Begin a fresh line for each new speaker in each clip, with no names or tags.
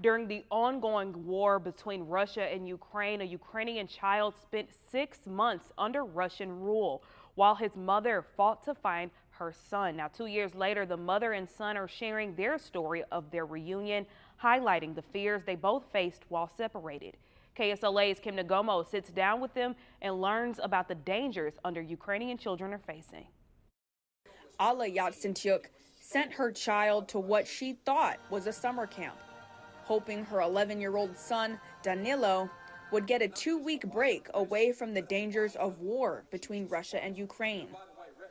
During the ongoing war between Russia and Ukraine, a Ukrainian child spent 6 months under Russian rule while his mother fought to find her son. Now, 2 years later, the mother and son are sharing their story of their reunion, highlighting the fears they both faced while separated. KSLA's Kim Nagomo sits down with them and learns about the dangers Ukrainian children are facing.
Alla Yatsentyuk sent her child to what she thought was a summer camp, hoping her 11-year-old son, Danilo, would get a 2-week break away from the dangers of war between Russia and Ukraine.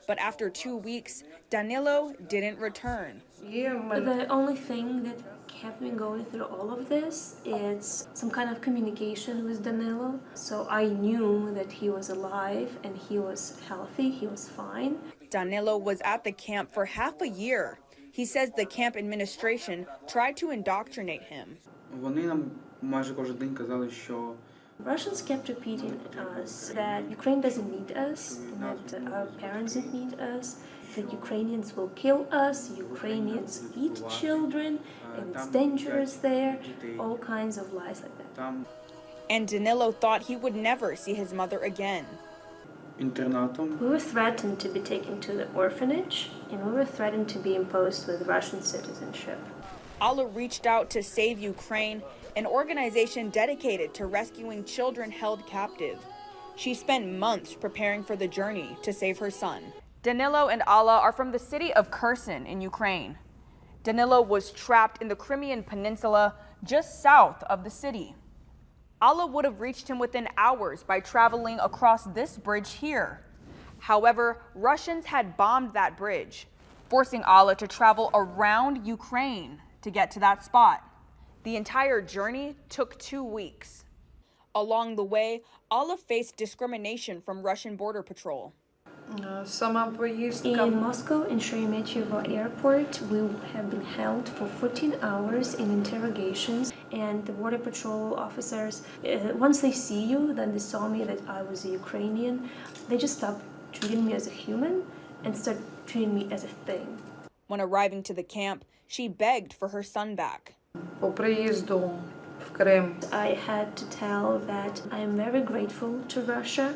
But after 2 weeks, Danilo didn't return.
The only thing that kept me going through all of this is some kind of communication with Danilo. So I knew that he was alive and he was healthy, he was fine.
Danilo was at the camp for half a year. He says the camp administration tried to indoctrinate him.
Russians kept repeating us that Ukraine doesn't need us, that our parents don't need us, that Ukrainians will kill us, Ukrainians eat children, and it's dangerous there, all kinds of lies like that.
And Danilo thought he would never see his mother again.
We were threatened to be taken to the orphanage, and we were threatened to be imposed with Russian citizenship.
Alla reached out to Save Ukraine, an organization dedicated to rescuing children held captive. She spent months preparing for the journey to save her son. Danilo and Alla are from the city of Kherson in Ukraine. Danilo was trapped in the Crimean Peninsula just south of the city. Alla would have reached him within hours by traveling across this bridge here. However, Russians had bombed that bridge, forcing Alla to travel around Ukraine to get to that spot. The entire journey took 2 weeks. Along the way, Alla faced discrimination from Russian border patrol.
In Moscow, in Sheremetyevo airport, we have been held for 14 hours in interrogations, and the border patrol officers, once they see you, then they saw me that I was a Ukrainian, they just stopped treating me as a human and start treating me as a thing.
When arriving to the camp, she begged for her son back.
I had to tell that I am very grateful to Russia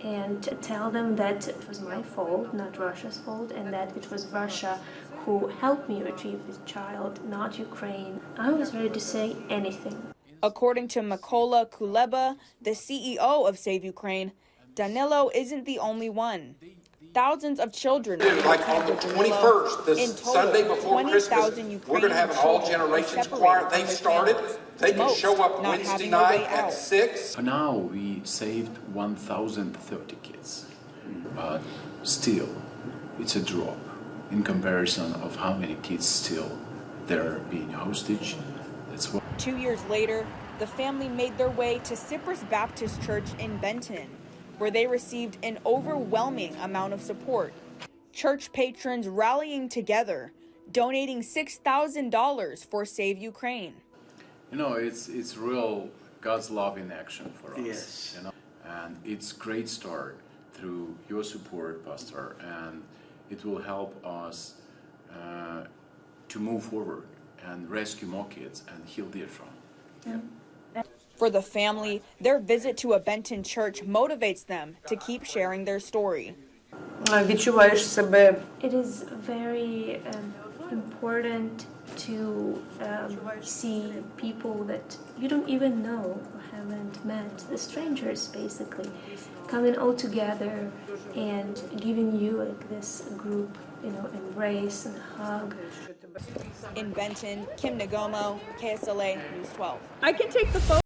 and tell them that it was my fault, not Russia's fault, and that it was Russia who helped me retrieve this child, not Ukraine. I was ready to say anything.
According to Mykola Kuleba, the CEO of Save Ukraine, Danilo isn't the only one. Thousands of children
like on the 21st, this Sunday before Christmas, we're going to have an all-generations choir. They've started. They can show up Wednesday night at 6.
For now, we saved 1,030 kids, but still, it's a drop in comparison of how many kids still they're being hostage. That's what.
2 years later, the family made their way to Cyprus Baptist Church in Benton, where they received an overwhelming amount of support. Church patrons rallying together, donating $6,000 for Save Ukraine.
You know, it's real God's love in action for us.
Yes.
You know, and it's great start through your support, Pastor, and it will help us to move forward and rescue more kids and heal their trauma. Yeah.
For the family, their visit to a Benton church motivates them to keep sharing their story.
It is very important to see people that you don't even know or haven't met, the strangers basically, coming all together and giving you like this group, embrace and hug.
In Benton, Kim Nagomo, KSLA News 12.
I can take the photo.